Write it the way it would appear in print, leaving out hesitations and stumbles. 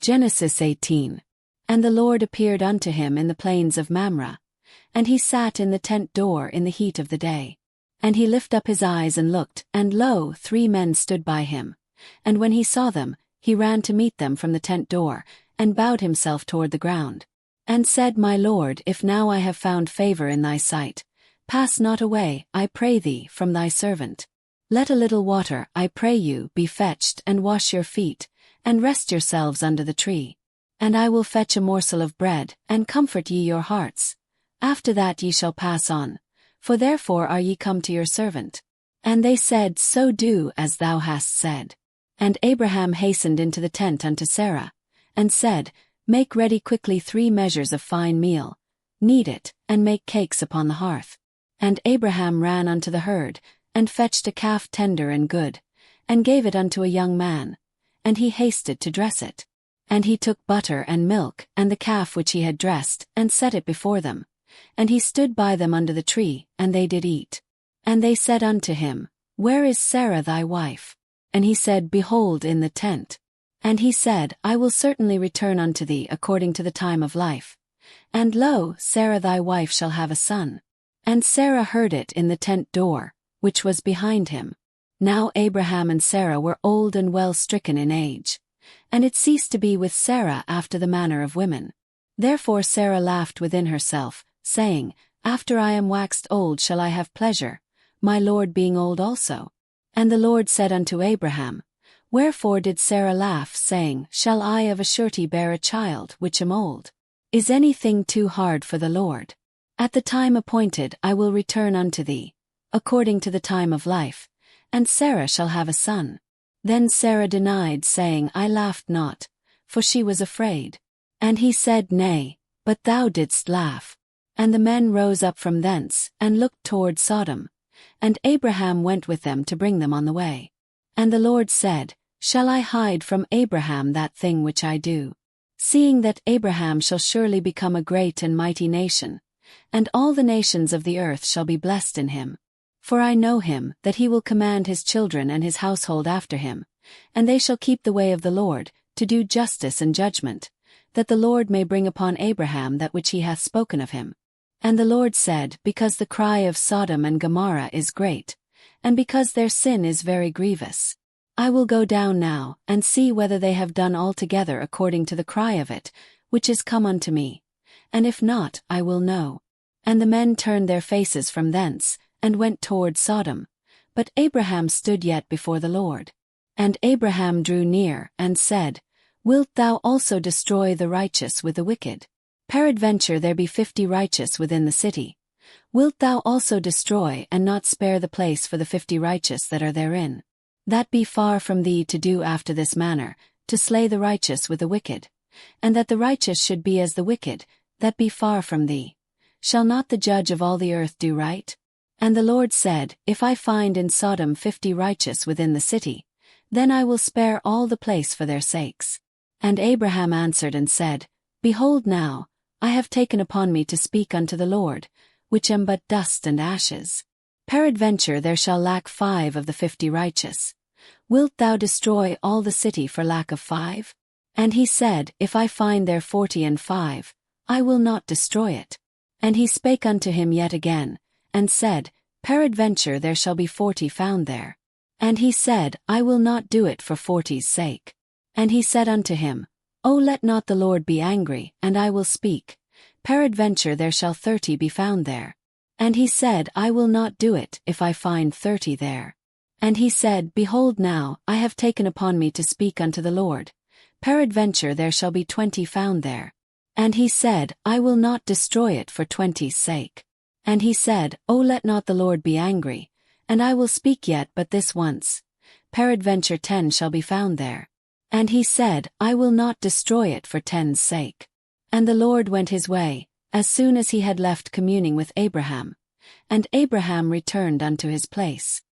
Genesis 18. And the Lord appeared unto him in the plains of Mamre. And he sat in the tent door in the heat of the day. And he lifted up his eyes and looked, and lo, 3 men stood by him. And when he saw them, he ran to meet them from the tent door, and bowed himself toward the ground. And said, My Lord, if now I have found favor in thy sight, pass not away, I pray thee, from thy servant. Let a little water, I pray you, be fetched, and wash your feet, and rest yourselves under the tree. And I will fetch a morsel of bread, and comfort ye your hearts. After that ye shall pass on. For therefore are ye come to your servant. And they said, So do as thou hast said. And Abraham hastened into the tent unto Sarah, and said, Make ready quickly 3 measures of fine meal, knead it, and make cakes upon the hearth. And Abraham ran unto the herd, and fetched a calf tender and good, and gave it unto a young man, and he hasted to dress it. And he took butter and milk, and the calf which he had dressed, and set it before them. And he stood by them under the tree, and they did eat. And they said unto him, Where is Sarah thy wife? And he said, Behold, in the tent. And he said, I will certainly return unto thee according to the time of life. And lo, Sarah thy wife shall have a son. And Sarah heard it in the tent door, which was behind him. Now Abraham and Sarah were old and well stricken in age. And it ceased to be with Sarah after the manner of women. Therefore Sarah laughed within herself, saying, After I am waxed old shall I have pleasure, my Lord being old also. And the Lord said unto Abraham, Wherefore did Sarah laugh, saying, Shall I of a surety bear a child which am old? Is anything too hard for the Lord? At the time appointed I will return unto thee, according to the time of life, and Sarah shall have a son. Then Sarah denied, saying, I laughed not, for she was afraid. And he said, Nay, but thou didst laugh. And the men rose up from thence, and looked toward Sodom. And Abraham went with them to bring them on the way. And the Lord said, Shall I hide from Abraham that thing which I do? Seeing that Abraham shall surely become a great and mighty nation, and all the nations of the earth shall be blessed in him. For I know him, that he will command his children and his household after him, and they shall keep the way of the Lord, to do justice and judgment, that the Lord may bring upon Abraham that which he hath spoken of him. And the Lord said, Because the cry of Sodom and Gomorrah is great, and because their sin is very grievous, I will go down now, and see whether they have done altogether according to the cry of it, which is come unto me. And if not, I will know. And the men turned their faces from thence, and went toward Sodom. But Abraham stood yet before the Lord. And Abraham drew near, and said, Wilt thou also destroy the righteous with the wicked? Peradventure there be 50 righteous within the city. Wilt thou also destroy and not spare the place for the 50 righteous that are therein? That be far from thee to do after this manner, to slay the righteous with the wicked. And that the righteous should be as the wicked, that be far from thee. Shall not the judge of all the earth do right? And the Lord said, If I find in Sodom 50 righteous within the city, then I will spare all the place for their sakes. And Abraham answered and said, Behold now, I have taken upon me to speak unto the Lord, which am but dust and ashes. Peradventure there shall lack 5 of the 50 righteous. Wilt thou destroy all the city for lack of 5? And he said, If I find there 40 and 5, I will not destroy it. And he spake unto him yet again, and said, Peradventure there shall be 40 found there. And he said, I will not do it for 40's sake. And he said unto him, O let not the Lord be angry, and I will speak. Peradventure there shall 30 be found there. And he said, I will not do it, if I find 30 there. And he said, Behold now, I have taken upon me to speak unto the Lord. Peradventure there shall be 20 found there. And he said, I will not destroy it for 20's sake. And he said, O let not the Lord be angry, and I will speak yet but this once. Peradventure 10 shall be found there. And he said, I will not destroy it for 10's sake. And the Lord went his way, as soon as he had left communing with Abraham. And Abraham returned unto his place.